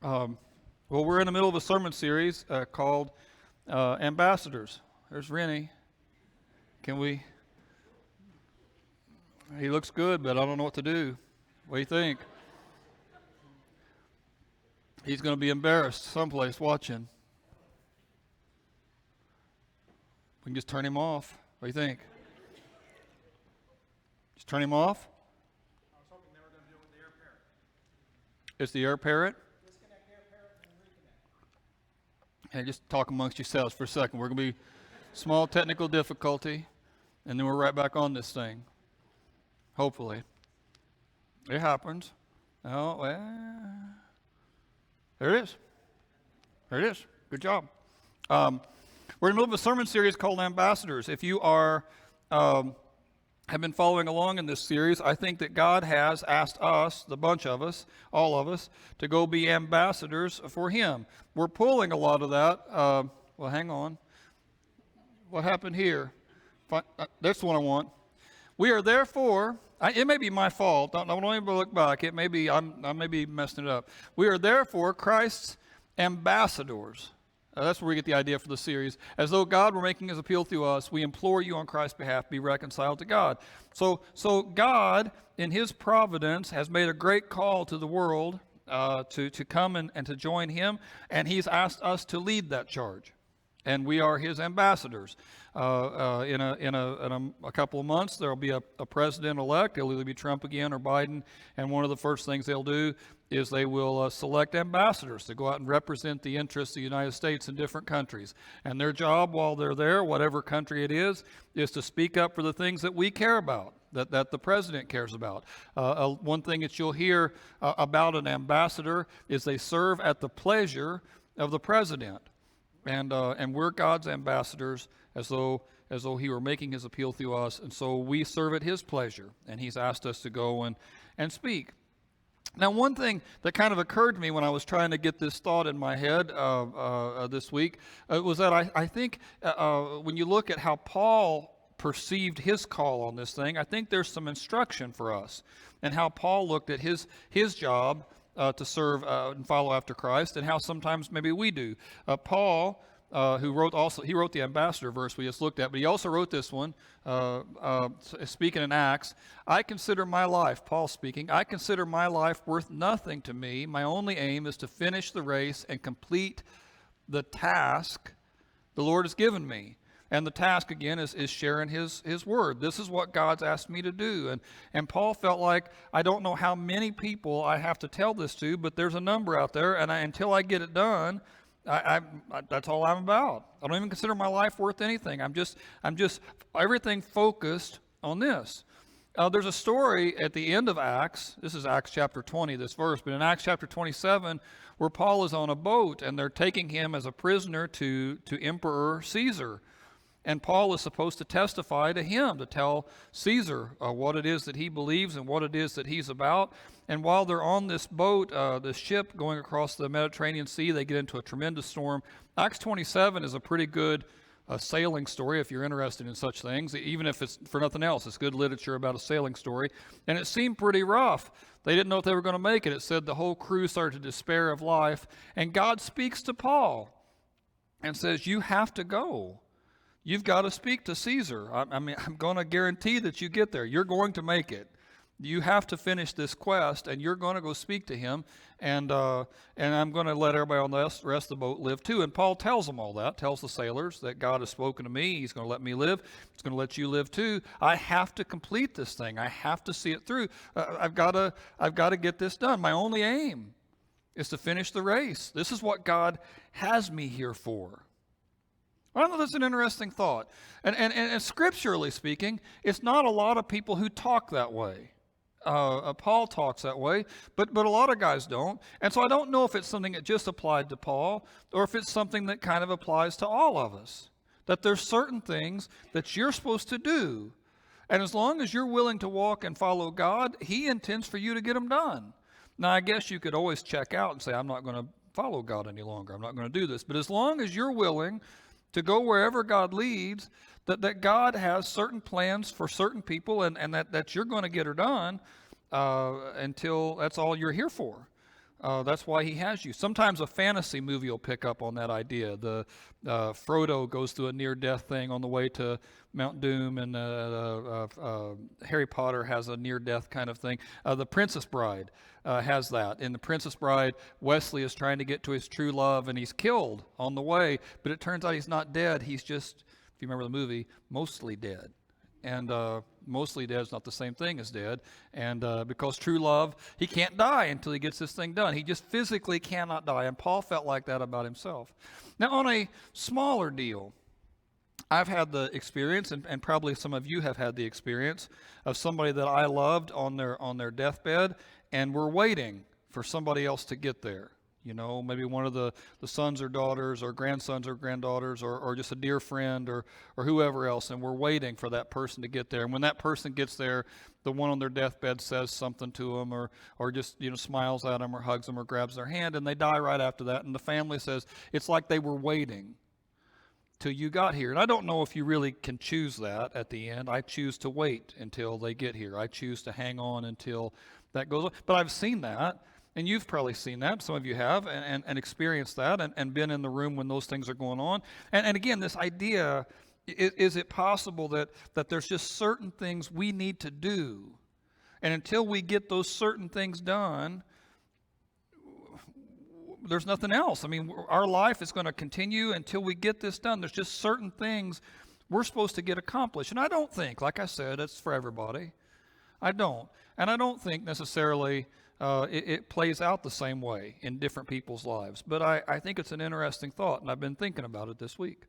Well, we're in the middle of a sermon series called Ambassadors. There's Rennie. Can we? He looks good, but I don't know what to do. What do you think? He's going to be embarrassed someplace watching. We can just turn him off. What do you think? Just turn him off? I was hoping they were going to do it with the air parrot. It's the air parrot? Disconnect air parrot and reconnect. Hey, just talk amongst yourselves for a second. We're going to be small technical difficulty, and then we're right back on this thing. Hopefully. It happens. Oh, well. There it is. There it is. Good job. We're in the middle of a sermon series called Ambassadors. If you are have been following along in this series, I think that God has asked us, the bunch of us, all of us, to go be ambassadors for Him. We're pulling a lot of that. Well, hang on. What happened here? That's the one I want. We are therefore, it may be my fault. Don't even look back. It may be, I may be messing it up. We are therefore Christ's ambassadors. That's where we get the idea for the series. As though God were making His appeal through us, we implore you on Christ's behalf, be reconciled to God. So God, in His providence, has made a great call to the world to come and to join Him, and He's asked us to lead that charge. And we are His ambassadors. In a couple of months, there will be a president-elect. It'll either be Trump again or Biden. And one of the first things they'll do is they will select ambassadors to go out and represent the interests of the United States in different countries. And their job while they're there, whatever country it is to speak up for the things that we care about, that the president cares about. One thing that you'll hear about an ambassador is they serve at the pleasure of the president. And we're God's ambassadors as though He were making His appeal through us. And so we serve at His pleasure. And He's asked us to go and speak. Now, one thing that kind of occurred to me when I was trying to get this thought in my head this week was that I think when you look at how Paul perceived his call on this thing, I think there's some instruction for us and how Paul looked at his job to serve and follow after Christ, and how sometimes maybe we do. Paul, who wrote the ambassador verse we just looked at, but he also wrote this one, speaking in Acts. I consider my life, Paul speaking, I consider my life worth nothing to me. My only aim is to finish the race and complete the task the Lord has given me. And the task, again, is sharing his word. This is what God's asked me to do. And Paul felt like, I don't know how many people I have to tell this to, but there's a number out there, and until I get it done, that's all I'm about. I don't even consider my life worth anything. I'm just everything focused on this. There's a story at the end of Acts. This is Acts chapter 20, this verse. But in Acts chapter 27, where Paul is on a boat, and they're taking him as a prisoner to Emperor Caesar. And Paul is supposed to testify to him, to tell Caesar what it is that he believes and what it is that he's about. And while they're on this boat, this ship going across the Mediterranean Sea, they get into a tremendous storm. Acts 27 is a pretty good sailing story if you're interested in such things. Even if it's for nothing else, it's good literature about a sailing story. And it seemed pretty rough. They didn't know if they were going to make it. It said the whole crew started to despair of life. And God speaks to Paul and says, you have to go. You've got to speak to Caesar. I'm going to guarantee that you get there. You're going to make it. You have to finish this quest, and you're going to go speak to him, and I'm going to let everybody on the rest of the boat live too. And Paul tells them all that, tells the sailors that God has spoken to me. He's going to let me live. He's going to let you live too. I have to complete this thing. I have to see it through. I've got to get this done. My only aim is to finish the race. This is what God has me here for. I don't know, that's an interesting thought. And scripturally speaking, it's not a lot of people who talk that way. Paul talks that way, but a lot of guys don't. And so I don't know if it's something that just applied to Paul or if it's something that kind of applies to all of us. That there's certain things that you're supposed to do. And as long as you're willing to walk and follow God, He intends for you to get them done. Now, I guess you could always check out and say, I'm not going to follow God any longer. I'm not going to do this. But as long as you're willing to go wherever God leads, that God has certain plans for certain people, and that you're going to get her done until that's all you're here for. That's why he has you. Sometimes a fantasy movie will pick up on that idea. The Frodo goes through a near-death thing on the way to Mount Doom, and Harry Potter has a near-death kind of thing. The Princess Bride has that. In The Princess Bride, Wesley is trying to get to his true love, and he's killed on the way, but it turns out he's not dead. He's just, if you remember the movie, mostly dead. And mostly dead is not the same thing as dead. And because true love, he can't die until he gets this thing done. He just physically cannot die. And Paul felt like that about himself. Now, on a smaller deal, I've had the experience, and probably some of you have had the experience, of somebody that I loved on their deathbed, and we're waiting for somebody else to get there. You know, maybe one of the sons or daughters or grandsons or granddaughters or just a dear friend or whoever else, and we're waiting for that person to get there. And when that person gets there, the one on their deathbed says something to them or just, you know, smiles at them or hugs them or grabs their hand, and they die right after that. And the family says, it's like they were waiting till you got here. And I don't know if you really can choose that at the end. I choose to wait until they get here. I choose to hang on until that goes on. But I've seen that. And you've probably seen that, some of you have, and experienced that and been in the room when those things are going on. And again, this idea, is it possible that there's just certain things we need to do? And until we get those certain things done, there's nothing else. I mean, our life is going to continue until we get this done. There's just certain things we're supposed to get accomplished. And I don't think, like I said, it's for everybody. I don't. And I don't think necessarily it plays out the same way in different people's lives. But I think it's an interesting thought, and I've been thinking about it this week.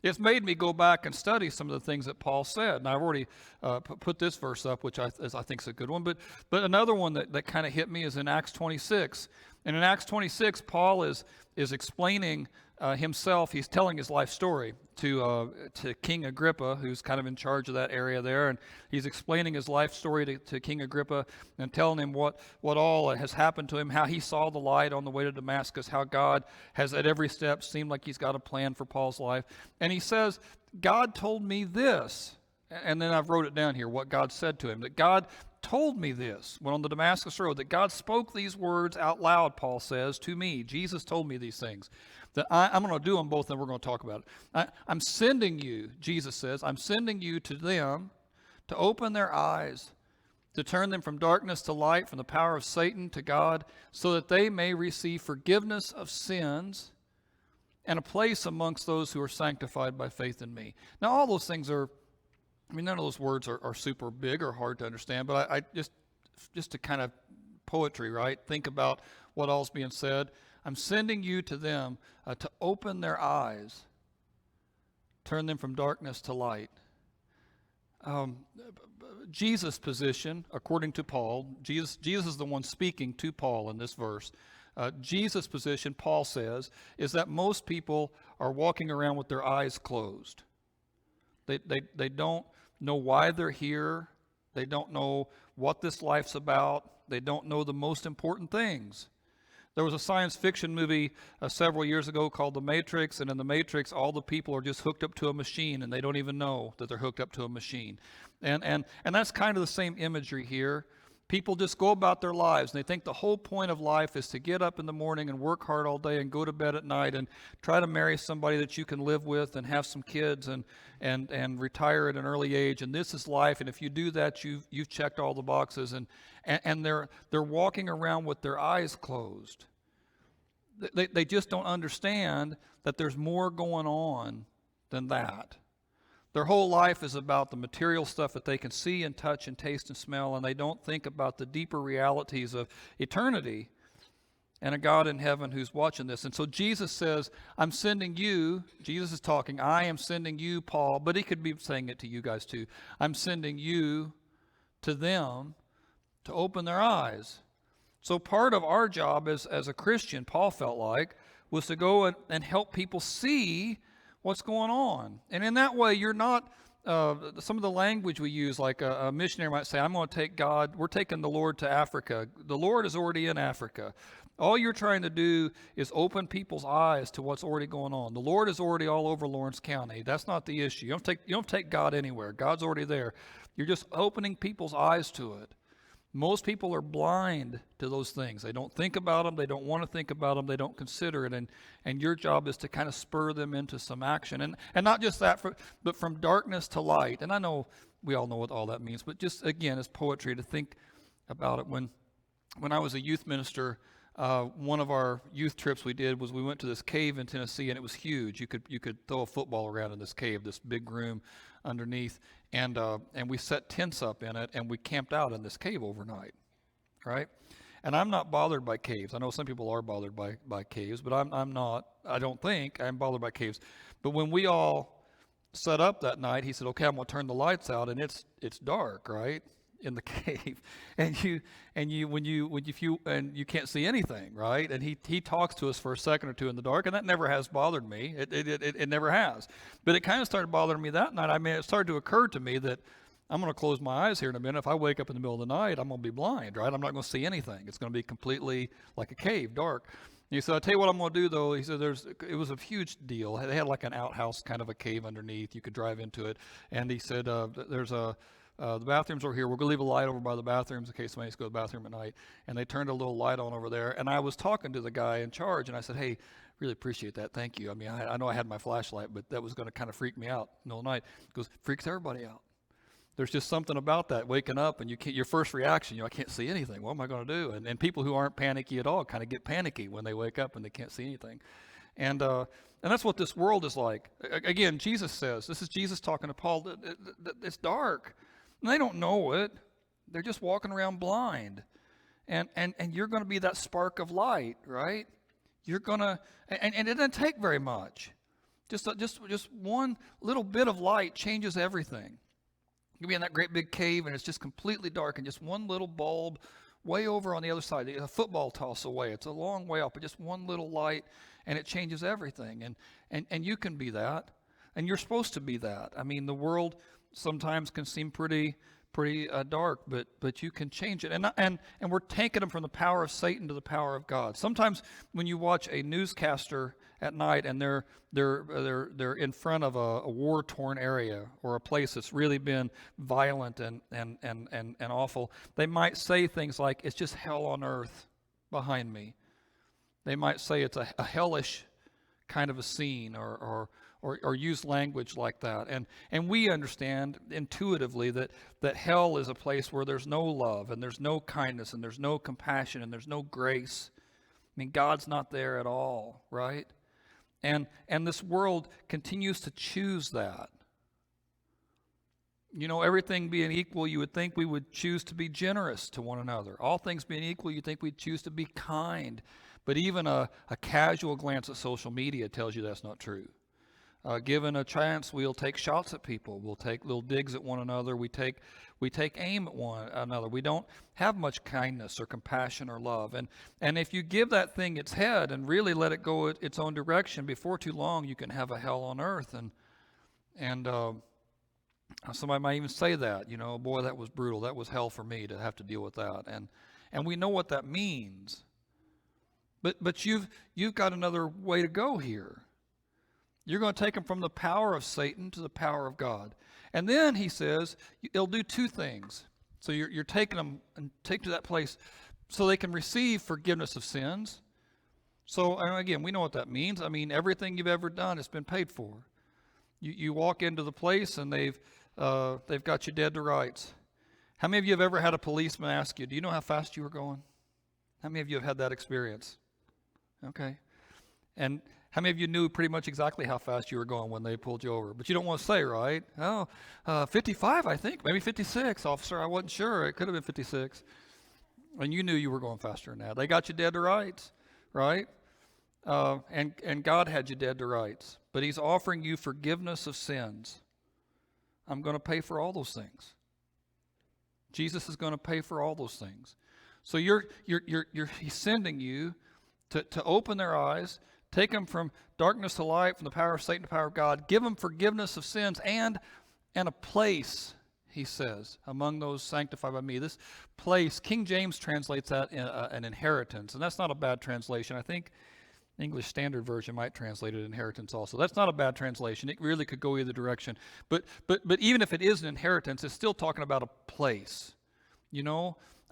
It's made me go back and study some of the things that Paul said. And I've already put this verse up, which I think is a good one. But another one that kind of hit me is in Acts 26. And in Acts 26, Paul is explaining himself. He's telling his life story to King Agrippa, who's kind of in charge of that area there. And he's explaining his life story to King Agrippa and telling him what all has happened to him, how he saw the light on the way to Damascus, how God has at every step seemed like he's got a plan for Paul's life. And he says, God told me this. And then I've wrote it down here, what God said to him, that God told me this when on the Damascus Road, that God spoke these words out loud, Paul says, to me. Jesus told me these things, that I'm going to do them both, and we're going to talk about it. I'm sending you, Jesus says, I'm sending you to them to open their eyes, to turn them from darkness to light, from the power of Satan to God, so that they may receive forgiveness of sins and a place amongst those who are sanctified by faith in me. Now, all those things are, I mean, none of those words are super big or hard to understand, but I just to kind of poetry, right? Think about what all's being said. I'm sending you to them to open their eyes, turn them from darkness to light. Jesus' position, according to Paul, Jesus is the one speaking to Paul in this verse. Jesus' position, Paul says, is that most people are walking around with their eyes closed. They don't know why they're here. They don't know what this life's about. They don't know the most important things. There was a science fiction movie several years ago called The Matrix, and in The Matrix, all the people are just hooked up to a machine, and they don't even know that they're hooked up to a machine. And that's kind of the same imagery here. People just go about their lives, and they think the whole point of life is to get up in the morning and work hard all day and go to bed at night and try to marry somebody that you can live with and have some kids and retire at an early age. And this is life, and if you do that, you've checked all the boxes. And they're walking around with their eyes closed. They just don't understand that there's more going on than that. Their whole life is about the material stuff that they can see and touch and taste and smell, and they don't think about the deeper realities of eternity and a God in heaven who's watching this. And so Jesus says, I'm sending you, Jesus is talking, I am sending you, Paul, but he could be saying it to you guys too. I'm sending you to them to open their eyes. So part of our job as a Christian, Paul felt like, was to go and help people see what's going on. And in that way, you're not, some of the language we use, like a missionary might say, I'm going to take God, we're taking the Lord to Africa. The Lord is already in Africa. All you're trying to do is open people's eyes to what's already going on. The Lord is already all over Lawrence County. That's not the issue. You don't take God anywhere. God's already there. You're just opening people's eyes to it. Most people are blind to those things. They don't think about them. They don't want to think about them. They don't consider it. And your job is to kind of spur them into some action. And not just that, but from darkness to light. And I know we all know what all that means, but just, again, as poetry, to think about it. When I was a youth minister, one of our youth trips we did was we went to this cave in Tennessee, and it was huge. You could throw a football around in this cave, this big room underneath, and we set tents up in it, and we camped out in this cave overnight, right? And I'm not bothered by caves. I know some people are bothered by caves, but I'm not. I don't think I'm bothered by caves. But when we all set up that night, he said, "Okay, I'm going to turn the lights out," and it's dark, right, in the cave, and you can't see anything, right? And he talks to us for a second or two in the dark, and that never has bothered me. It never has. But it kind of started bothering me that night. I mean, it started to occur to me that I'm going to close my eyes here in a minute. If I wake up in the middle of the night, I'm going to be blind, right? I'm not going to see anything. It's going to be completely like a cave, dark. And he said, "I'll tell you what I'm going to do, though." He said, it was a huge deal. They had like an outhouse, kind of a cave underneath. You could drive into it. And he said, the bathrooms are here. We're going to leave a light over by the bathrooms in case somebody needs to go to the bathroom at night. And they turned a little light on over there. And I was talking to the guy in charge, and I said, "Hey, really appreciate that. Thank you. I mean, I know I had my flashlight, but that was going to kind of freak me out in the middle of the night." He goes, "Freaks everybody out. There's just something about that, waking up, and your first reaction, I can't see anything. What am I going to do?" And people who aren't panicky at all kind of get panicky when they wake up and they can't see anything. And that's what this world is like. Again, Jesus says, this is Jesus talking to Paul, that it's dark. And they don't know it. They're just walking around blind. And you're going to be that spark of light, right? You're going to, and it doesn't take very much. Just one little bit of light changes everything. You can be in that great big cave, and it's just completely dark, and just one little bulb way over on the other side, a football toss away. It's a long way off, but just one little light, and it changes everything. And you can be that, and you're supposed to be that. I mean, the world sometimes can seem pretty dark, but you can change it. And we're taking them from the power of Satan to the power of God. Sometimes when you watch a newscaster at night and they're in front of a war-torn area or a place that's really been violent and awful, they might say things like, "It's just hell on earth behind me." They might say it's a hellish kind of a scene, or use language like that. And we understand intuitively that hell is a place where there's no love, and there's no kindness, and there's no compassion, and there's no grace. I mean, God's not there at all, right? And this world continues to choose that. Everything being equal, you would think we would choose to be generous to one another. All things being equal, you'd think we'd choose to be kind. But even a casual glance at social media tells you that's not true. Given a chance, we'll take shots at people. We'll take little digs at one another. We take aim at one another. We don't have much kindness or compassion or love. And if you give that thing its head and really let it go its own direction, before too long you can have a hell on earth. And somebody might even say that, "Boy, that was brutal. That was hell for me to have to deal with that." And we know what that means. But you've got another way to go here. You're going to take them from the power of Satan to the power of God. And then he says, it'll do two things. So you're taking them and take to that place so they can receive forgiveness of sins. So, and again, we know what that means. I mean, everything you've ever done has been paid for. You walk into the place and they've got you dead to rights. How many of you have ever had a policeman ask you, "Do you know how fast you were going?" How many of you have had that experience? Okay. And how many of you knew pretty much exactly how fast you were going when they pulled you over? But you don't want to say, right? 55, I think. Maybe 56, officer. I wasn't sure. It could have been 56. And you knew you were going faster than that. They got you dead to rights, right? And God had you dead to rights. But he's offering you forgiveness of sins. I'm going to pay for all those things. Jesus is going to pay for all those things. So he's sending you to open their eyes, take them from darkness to light, from the power of Satan to the power of God, give them forgiveness of sins and a place, he says, among those sanctified by me. This place, King James translates that an inheritance, and that's not a bad translation. I think English Standard Version might translate it inheritance also. That's not a bad translation. It really could go either direction. But even if it is an inheritance, it's still talking about a place.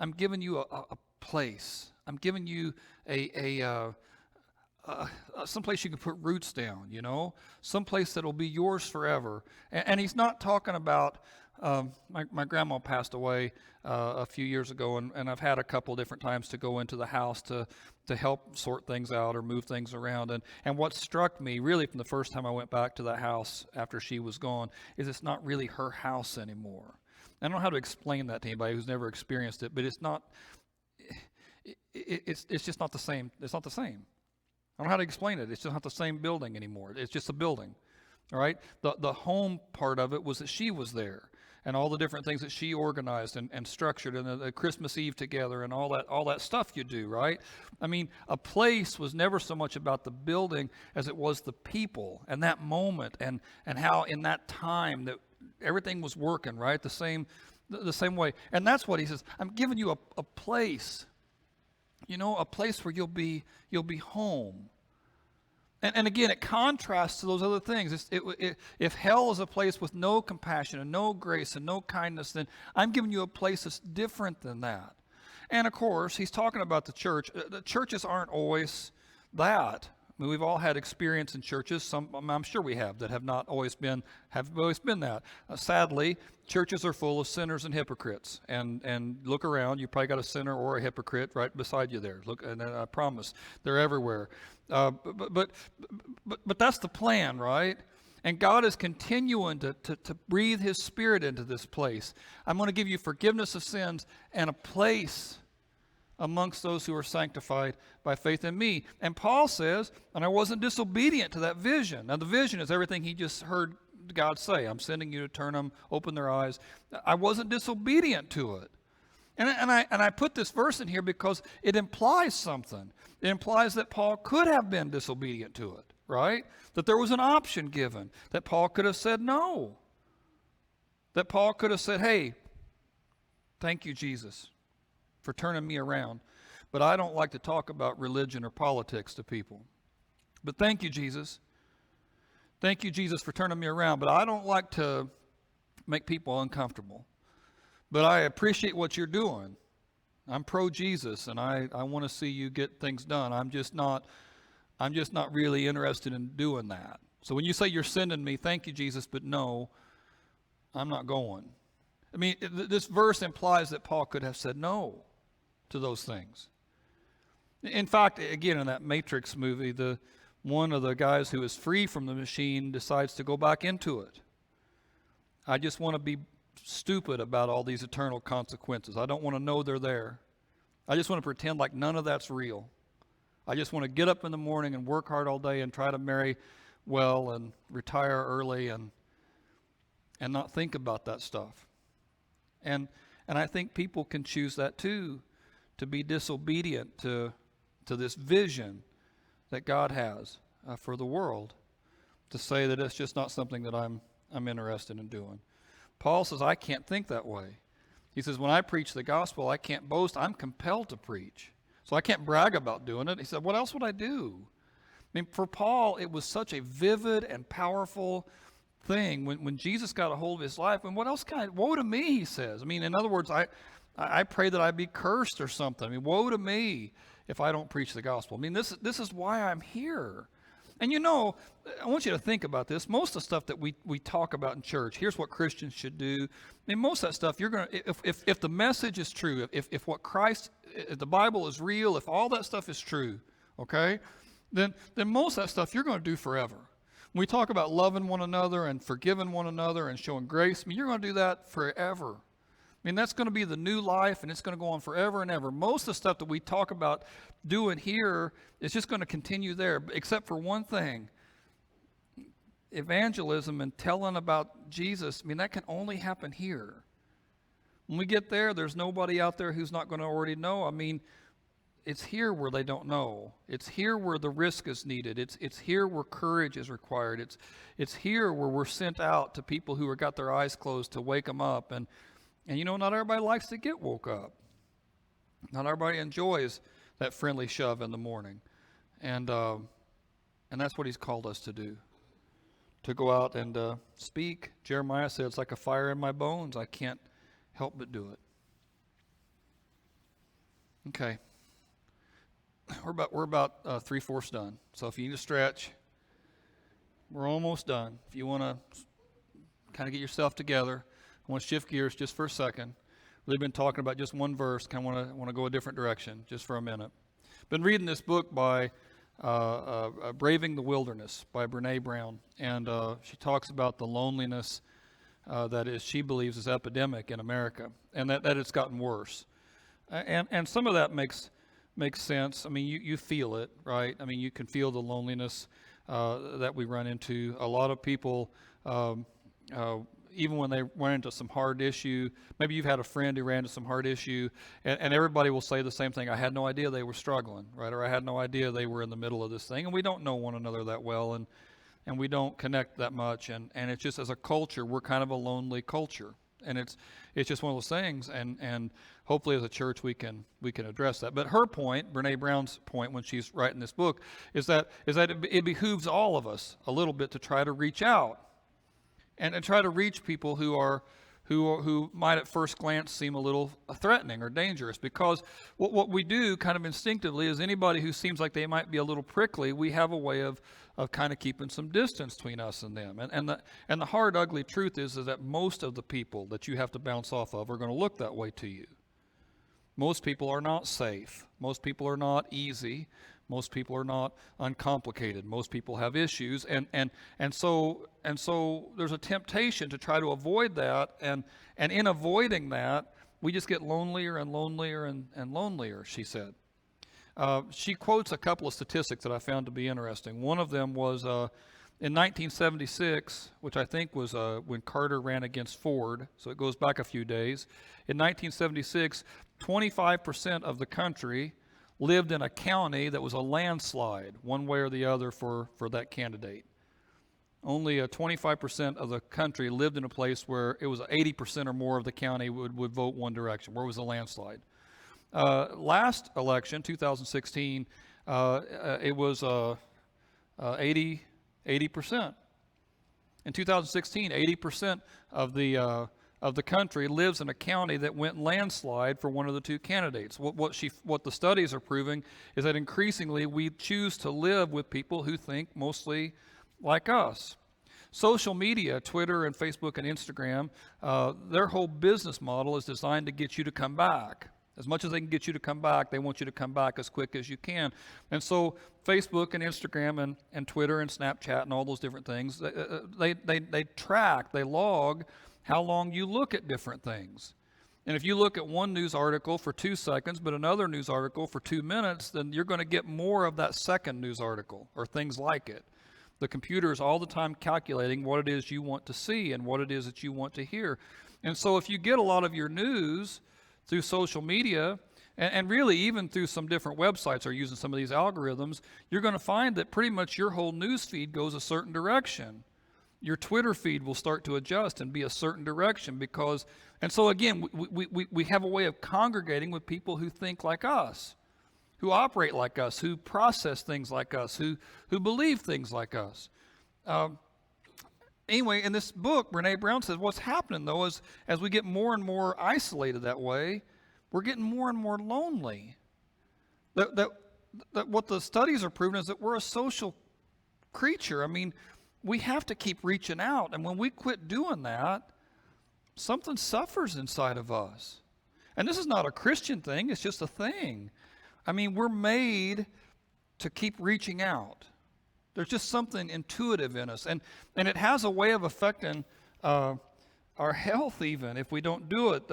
I'm giving you a place. I'm giving you someplace you can put roots down, someplace that'll be yours forever. And he's not talking about, my grandma passed away a few years ago, and I've had a couple different times to go into the house to help sort things out or move things around. And what struck me really from the first time I went back to that house after she was gone is it's not really her house anymore. I don't know how to explain that to anybody who's never experienced it, but it's not, it's just not the same. It's not the same. I don't know how to explain it. It's just not the same building anymore. It's just a building, all right? The home part of it was that she was there, and all the different things that she organized and structured, and the Christmas Eve together, and all that stuff you do, right? I mean, a place was never so much about the building as it was the people and that moment, and how in that time that everything was working, right? The same way. And that's what he says. I'm giving you a place. A place where you'll be home. And again, it contrasts to those other things. If hell is a place with no compassion and no grace and no kindness, then I'm giving you a place that's different than that. And of course, he's talking about the church. The churches aren't always that. I mean, we've all had experience in churches. Some, I'm sure we have, that have always been that. Sadly, churches are full of sinners and hypocrites. And look around, you probably got a sinner or a hypocrite right beside you there. Look, and I promise, they're everywhere. But that's the plan, right? And God is continuing to breathe His Spirit into this place. I'm going to give you forgiveness of sins and a place amongst those who are sanctified by faith in me. And Paul says, and I wasn't disobedient to that vision. Now the vision is everything he just heard God say. I'm sending you to turn them, open their eyes. I wasn't disobedient to it. And I put this verse in here because it implies something. It implies that Paul could have been disobedient to it, right? That there was an option given. That Paul could have said no. That Paul could have said, hey, thank you, Jesus, for turning me around. But I don't like to talk about religion or politics to people. But thank you, Jesus. Thank you, Jesus, for turning me around. But I don't like to make people uncomfortable. But I appreciate what you're doing. I'm pro-Jesus, and I want to see you get things done. I'm just not really interested in doing that. So when you say you're sending me, thank you, Jesus, but no, I'm not going. I mean, this verse implies that Paul could have said no to those things. In fact, again, in that Matrix movie, one of the guys who is free from the machine decides to go back into it. I just want to be stupid about all these eternal consequences. I don't want to know they're there. I just want to pretend like none of that's real. I just want to get up in the morning and work hard all day and try to marry well and retire early and not think about that stuff. And I think people can choose that too, to be disobedient to this vision that God has for the world, to say that it's just not something that I'm interested in doing. Paul says, I can't think that way. He says, when I preach the gospel, I can't boast. I'm compelled to preach. So I can't brag about doing it. He said, what else would I do? I mean, for Paul, it was such a vivid and powerful thing when Jesus got a hold of his life. And what else woe to me, he says. I mean, in other words, I pray that I be cursed or something. I mean, woe to me if I don't preach the gospel. I mean, this is why I'm here. And I want you to think about this. Most of the stuff that we talk about in church, here's what Christians should do. I mean, most of that stuff, you're going to, if the message is true, if what Christ, if the Bible is real, if all that stuff is true, okay, then most of that stuff you're going to do forever. When we talk about loving one another and forgiving one another and showing grace, I mean, you're going to do that forever. I mean, that's going to be the new life, and it's going to go on forever and ever. Most of the stuff that we talk about doing here is just going to continue there, except for one thing. Evangelism and telling about Jesus, I mean, that can only happen here. When we get there, there's nobody out there who's not going to already know. I mean, it's here where they don't know. It's here where the risk is needed. It's here where courage is required. It's here where we're sent out to people who have got their eyes closed to wake them up. And not everybody likes to get woke up. Not everybody enjoys that friendly shove in the morning. And that's what he's called us to do. To go out and speak. Jeremiah said, it's like a fire in my bones. I can't help but do it. Okay. We're about 3/4 done. So if you need to stretch, we're almost done. If you want to kind of get yourself together, I want to shift gears just for a second. We've been talking about just one verse. Kind of want to go a different direction just for a minute. Been reading this book by Braving the Wilderness by Brene Brown, and she talks about the loneliness that she believes is epidemic in America, and that it's gotten worse. And some of that makes sense. I mean, you feel it, right? I mean, you can feel the loneliness that we run into. A lot of people, even when they run into some hard issue, maybe you've had a friend who ran into some hard issue, and everybody will say the same thing. I had no idea they were struggling, right? Or I had no idea they were in the middle of this thing. And we don't know one another that well, and we don't connect that much. And it's just, as a culture, we're kind of a lonely culture. And it's just one of those things, and hopefully as a church we can address that. But her point, Brene Brown's point, when she's writing this book, is that it behooves all of us a little bit to try to reach out and try to reach people who might at first glance seem a little threatening or dangerous. Because what we do kind of instinctively is anybody who seems like they might be a little prickly, we have a way of kind of keeping some distance between us and them. And the hard, ugly truth is that most of the people that you have to bounce off of are going to look that way to you. Most people are not safe. Most people are not easy. Most people are not uncomplicated. Most people have issues, and so there's a temptation to try to avoid that, and in avoiding that, we just get lonelier and lonelier and lonelier, she said. She quotes a couple of statistics that I found to be interesting. One of them was in 1976, which I think was when Carter ran against Ford, so it goes back a few days. In 1976, 25% of the country lived in a county that was a landslide, one way or the other, for that candidate. Only 25% of the country lived in a place where it was 80% or more of the county would vote one direction, where it was a landslide. Last election, 2016, it was 80%. In 2016, 80% of the country lives in a county that went landslide for one of the two candidates. What the studies are proving is that increasingly we choose to live with people who think mostly like us. Social media, Twitter and Facebook and Instagram, their whole business model is designed to get you to come back. As much as they can get you to come back, they want you to come back as quick as you can. And so Facebook and Instagram and Twitter and Snapchat and all those different things, they track, they log how long you look at different things. And if you look at one news article for 2 seconds, but another news article for 2 minutes, then you're going to get more of that second news article or things like it. The computer is all the time calculating what it is you want to see and what it is that you want to hear. And so if you get a lot of your news through social media, and really even through some different websites are using some of these algorithms, you're going to find that pretty much your whole news feed goes a certain direction. Your Twitter feed will start to adjust and be a certain direction because, and so again, we have a way of congregating with people who think like us, who operate like us, who process things like us, who believe things like us. Anyway, in this book, Brene Brown says what's happening, though, is as we get more and more isolated that way, we're getting more and more lonely. That what the studies are proving is that we're a social creature. I mean, we have to keep reaching out. And when we quit doing that, something suffers inside of us. And this is not a Christian thing. It's just a thing. I mean, we're made to keep reaching out. There's just something intuitive in us. And it has a way of affecting our health even if we don't do it.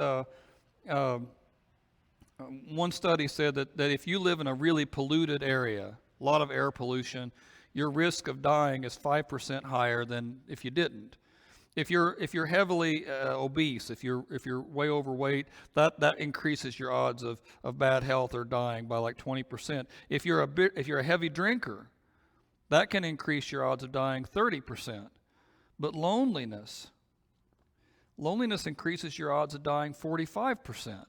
One study said that if you live in a really polluted area, a lot of air pollution, your risk of dying is 5% higher than if you didn't. If you're heavily obese, if you're way overweight, that increases your odds of bad health or dying by like 20%. If you're a heavy drinker, that can increase your odds of dying 30%. But loneliness increases your odds of dying 45%.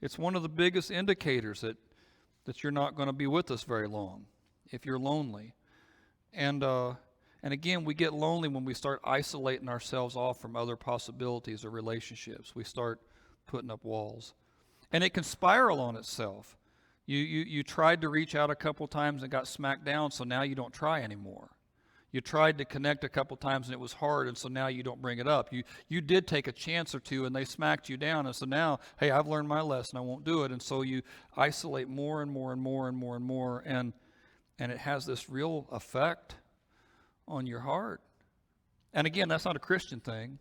It's one of the biggest indicators that you're not going to be with us very long if you're lonely. And again, we get lonely when we start isolating ourselves off from other possibilities or relationships. We start putting up walls. And it can spiral on itself. You tried to reach out a couple times and got smacked down, so now you don't try anymore. You tried to connect a couple times and it was hard, and so now you don't bring it up. You did take a chance or two and they smacked you down, and so now, hey, I've learned my lesson, I won't do it. And so you isolate more and more and more and more and more, and it has this real effect on your heart. And again, that's not a Christian thing.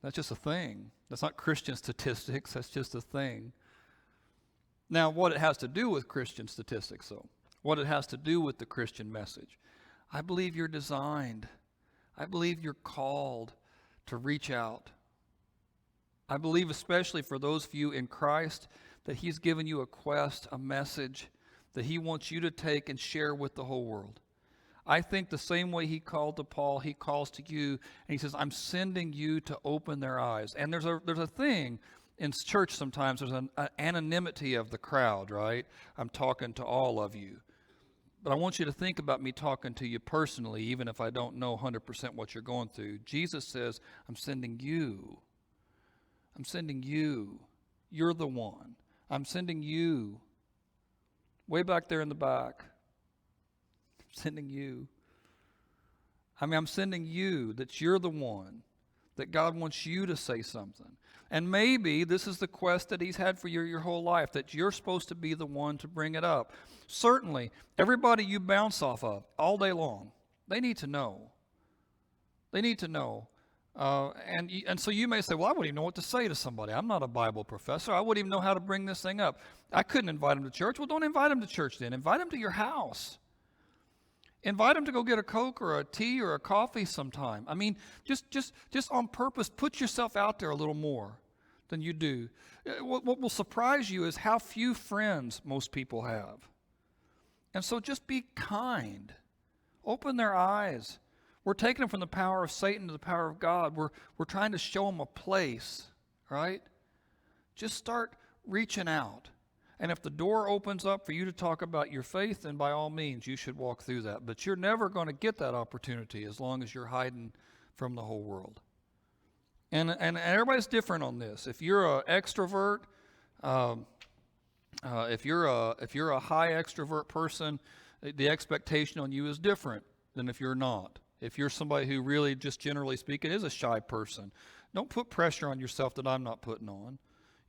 That's just a thing. That's not Christian statistics, that's just a thing. Now, what it has to do with Christian statistics, though, what it has to do with the Christian message, I believe you're designed. I believe you're called to reach out. I believe, especially for those of you in Christ, that He's given you a quest, a message that He wants you to take and share with the whole world. I think the same way He called to Paul, He calls to you, and He says, I'm sending you to open their eyes. And there's a thing in church sometimes, there's an anonymity of the crowd, right? I'm talking to all of you. But I want you to think about me talking to you personally, even if I don't know 100% what you're going through. Jesus says, I'm sending you. I'm sending you. You're the one. I'm sending you. Way back there in the back. I'm sending you. I'm sending you, that you're the one, that God wants you to say something. And maybe this is the quest that He's had for you your whole life, that you're supposed to be the one to bring it up. Certainly, everybody you bounce off of all day long, they need to know. They need to know. And so you may say, well, I wouldn't even know what to say to somebody. I'm not a Bible professor. I wouldn't even know how to bring this thing up. I couldn't invite them to church. Well, don't invite them to church then. Invite them to your house. Invite them to go get a Coke or a tea or a coffee sometime. I mean, just on purpose, put yourself out there a little more than you do. What will surprise you is how few friends most people have. And so just be kind. Open their eyes. We're taking them from the power of Satan to the power of God. We're trying to show them a place, right? Just start reaching out. And if the door opens up for you to talk about your faith, then by all means, you should walk through that. But you're never going to get that opportunity as long as you're hiding from the whole world. And everybody's different on this. If you're an extrovert, if you're a high extrovert person, the expectation on you is different than if you're not. If you're somebody who really, just generally speaking, is a shy person, don't put pressure on yourself that I'm not putting on.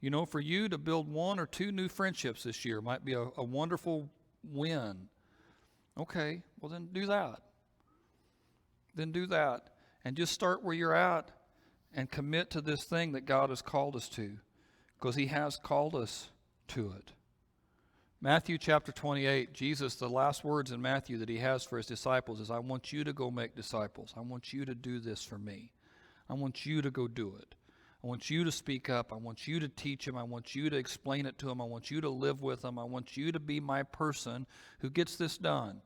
You know, for you to build 1 or 2 new friendships this year might be a wonderful win. Okay, well then do that. Then do that. And just start where you're at and commit to this thing that God has called us to, because He has called us to it. Matthew chapter 28, Jesus, the last words in Matthew that He has for His disciples is, I want you to go make disciples. I want you to do this for me. I want you to go do it. I want you to speak up. I want you to teach them. I want you to explain it to them. I want you to live with them. I want you to be my person who gets this done.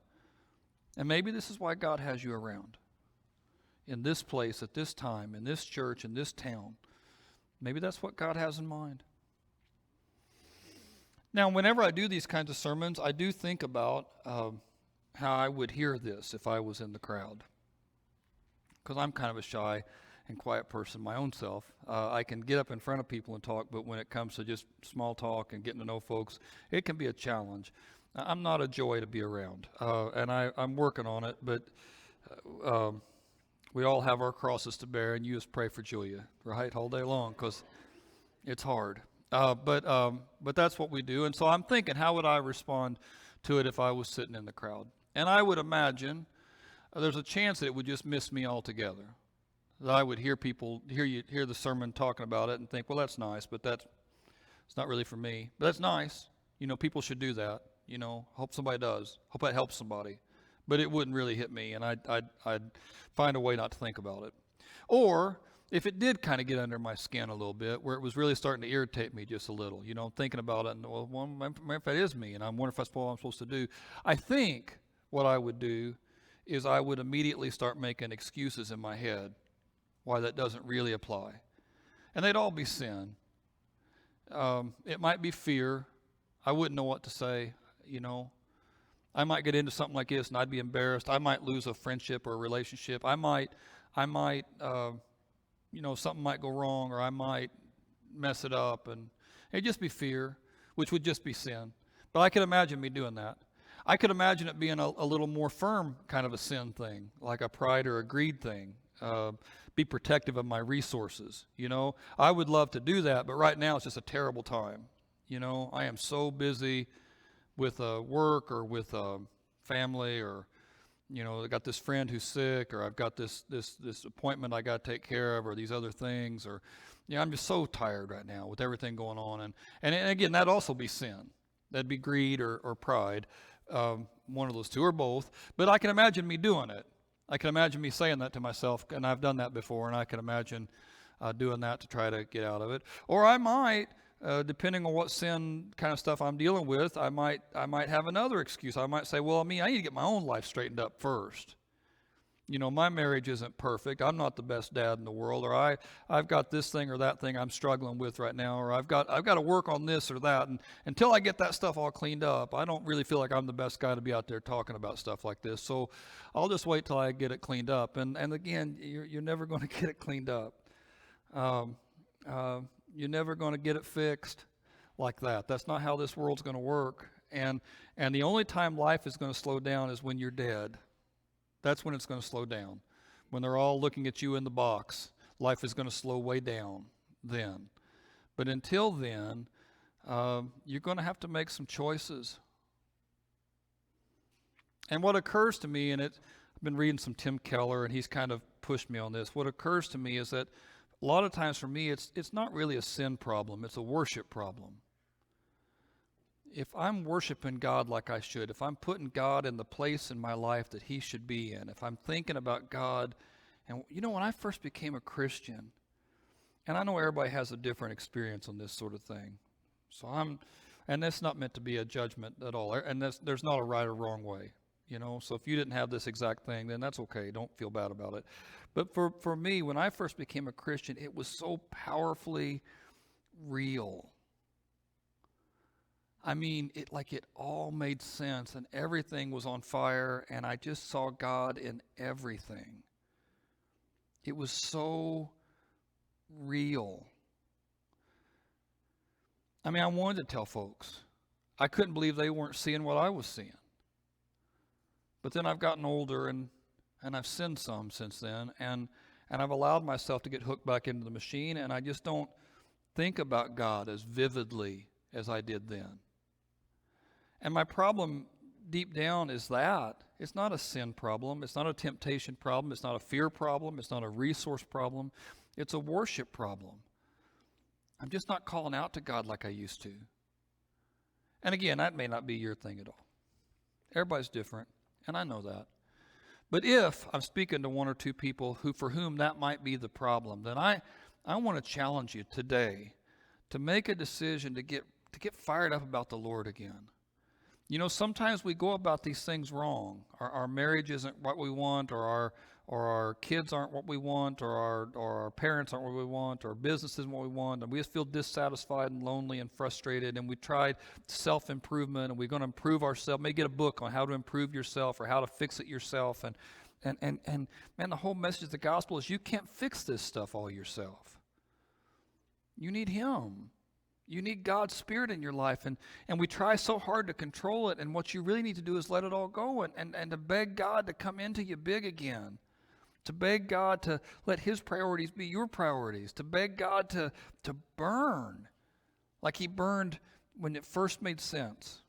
And maybe this is why God has you around. In this place, at this time, in this church, in this town. Maybe that's what God has in mind. Now, whenever I do these kinds of sermons, I do think about how I would hear this if I was in the crowd. Because I'm kind of a shy and quiet person my own self. I can get up in front of people and talk, but when it comes to just small talk and getting to know folks, it can be a challenge. I'm not a joy to be around, and I'm working on it, but we all have our crosses to bear, and you just pray for Julia, right, all day long, because it's hard. But that's what we do, and so I'm thinking, how would I respond to it if I was sitting in the crowd? And I would imagine there's a chance that it would just miss me altogether. That I would hear the sermon talking about it and think, well, that's nice, but it's not really for me. But that's nice. You know, people should do that. You know, hope somebody does. Hope that helps somebody. But it wouldn't really hit me, and I'd find a way not to think about it. Or if it did kind of get under my skin a little bit, where it was really starting to irritate me just a little, you know, thinking about it, and well, if that is me, and I'm wondering if that's what I'm supposed to do. I think what I would do is I would immediately start making excuses in my head why that doesn't really apply. And they'd all be sin. It might be fear. I wouldn't know what to say, you know. I might get into something like this and I'd be embarrassed. I might lose a friendship or a relationship. I might, you know, something might go wrong, or I might mess it up. And It'd just be fear, which would just be sin. But I could imagine me doing that. I could imagine it being a little more firm kind of a sin thing, like a pride or a greed thing. Be protective of my resources. I would love to do that, but right now it's just a terrible time. I am so busy with work or with family, or I got this friend who's sick, or I've got this appointment I got to take care of, or these other things, or I'm just so tired right now with everything going on. And again, that'd also be sin. That'd be greed or pride, one of those two or both. But I can imagine me doing it. I can imagine me saying that to myself, and I've done that before, and I can imagine doing that to try to get out of it. Or I might, depending on what sin kind of stuff I'm dealing with, I might have another excuse. I might say, well, I need to get my own life straightened up first. My marriage isn't perfect. I'm not the best dad in the world, or I've got this thing or that thing I'm struggling with right now, or I've got to work on this or that. And until I get that stuff all cleaned up, I don't really feel like I'm the best guy to be out there talking about stuff like this. So I'll just wait till I get it cleaned up. And again, you're never going to get it cleaned up. You're never going to get it fixed like that. That's not how this world's going to work. And the only time life is going to slow down is when you're dead. That's when it's going to slow down. When they're all looking at you in the box, life is going to slow way down then. But until then, you're going to have to make some choices. And what occurs to me, and I've been reading some Tim Keller, and he's kind of pushed me on this. What occurs to me is that a lot of times for me, it's not really a sin problem. It's a worship problem. If I'm worshiping God like I should, if I'm putting God in the place in my life that he should be in, if I'm thinking about God, and when I first became a Christian, and I know everybody has a different experience on this sort of thing, and that's not meant to be a judgment at all, and there's not a right or wrong way, so if you didn't have this exact thing, then that's okay, don't feel bad about it. But for me, when I first became a Christian, it was so powerfully real. I mean, it all made sense, and everything was on fire, and I just saw God in everything. It was so real. I mean, I wanted to tell folks. I couldn't believe they weren't seeing what I was seeing. But then I've gotten older, and I've sinned some since then, and I've allowed myself to get hooked back into the machine, and I just don't think about God as vividly as I did then. And my problem deep down is that it's not a sin problem. It's not a temptation problem. It's not a fear problem. It's not a resource problem. It's a worship problem. I'm just not calling out to God like I used to. And again, that may not be your thing at all. Everybody's different, and I know that. But if I'm speaking to one or two people for whom that might be the problem, then I want to challenge you today to make a decision to get fired up about the Lord again. Sometimes we go about these things wrong. Our marriage isn't what we want, or our kids aren't what we want, or our parents aren't what we want, or business isn't what we want, and we just feel dissatisfied and lonely and frustrated, and we tried self-improvement, and we're going to improve ourselves, maybe get a book on how to improve yourself or how to fix it yourself, and man, the whole message of the gospel is you can't fix this stuff all yourself. You need him. You need God's Spirit in your life, and we try so hard to control it, and what you really need to do is let it all go and to beg God to come into you big again, to beg God to let his priorities be your priorities, to beg God to burn like he burned when it first made sense.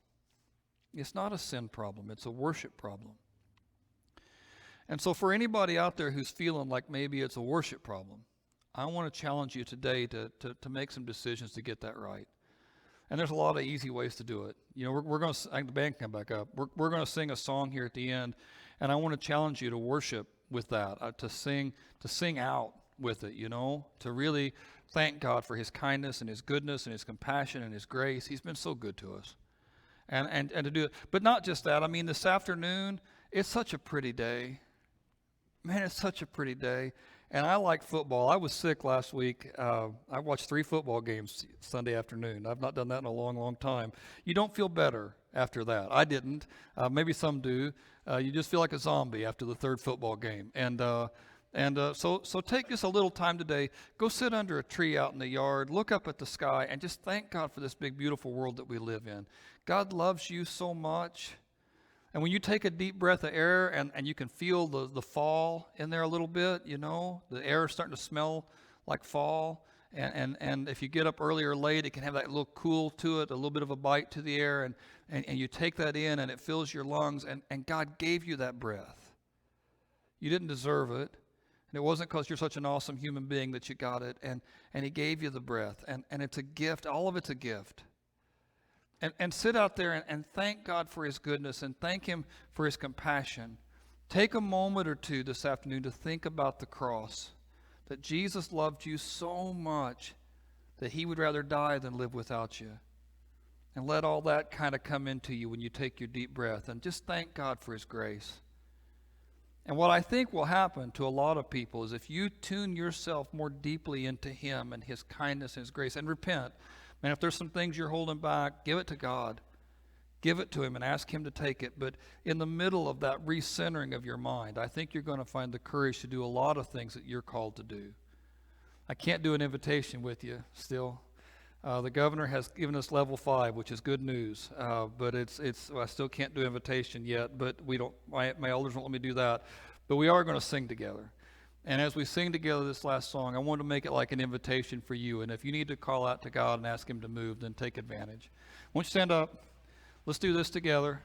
It's not a sin problem. It's a worship problem. And so for anybody out there who's feeling like maybe it's a worship problem, I want to challenge you today to make some decisions to get that right. And there's a lot of easy ways to do it. We're going to, the band can come back up. We're going to sing a song here at the end, and I want to challenge you to worship with that, to sing out with it, to really thank God for his kindness and his goodness and his compassion and his grace. He's been so good to us. And to do it. But not just that. I mean, this afternoon, it's such a pretty day. Man, it's such a pretty day. And I like football. I was sick last week. I watched 3 football games Sunday afternoon. I've not done that in a long, long time. You don't feel better after that. I didn't. Maybe some do. You just feel like a zombie after the 3rd football game. And And so take just a little time today. Go sit under a tree out in the yard. Look up at the sky and just thank God for this big, beautiful world that we live in. God loves you so much. And when you take a deep breath of air and you can feel the fall in there a little bit, you know, the air is starting to smell like fall. And if you get up early or late, it can have that little cool to it, a little bit of a bite to the air. And you take that in and it fills your lungs. And God gave you that breath. You didn't deserve it. And it wasn't because you're such an awesome human being that you got it. And he gave you the breath. And it's a gift. All of it's a gift. And sit out there and thank God for his goodness and thank him for his compassion. Take a moment or two this afternoon to think about the cross. That Jesus loved you so much that he would rather die than live without you. And let all that kind of come into you when you take your deep breath. And just thank God for his grace. And what I think will happen to a lot of people is if you tune yourself more deeply into him and his kindness and his grace and repent. Man, if there's some things you're holding back, give it to God. Give it to him and ask him to take it. But in the middle of that recentering of your mind, I think you're going to find the courage to do a lot of things that you're called to do. I can't do an invitation with you still. The governor has given us level 5, which is good news. But I still can't do invitation yet. But my elders won't let me do that. But we are going to sing together. And as we sing together this last song, I want to make it like an invitation for you. And if you need to call out to God and ask him to move, then take advantage. Won't you stand up? Let's do this together.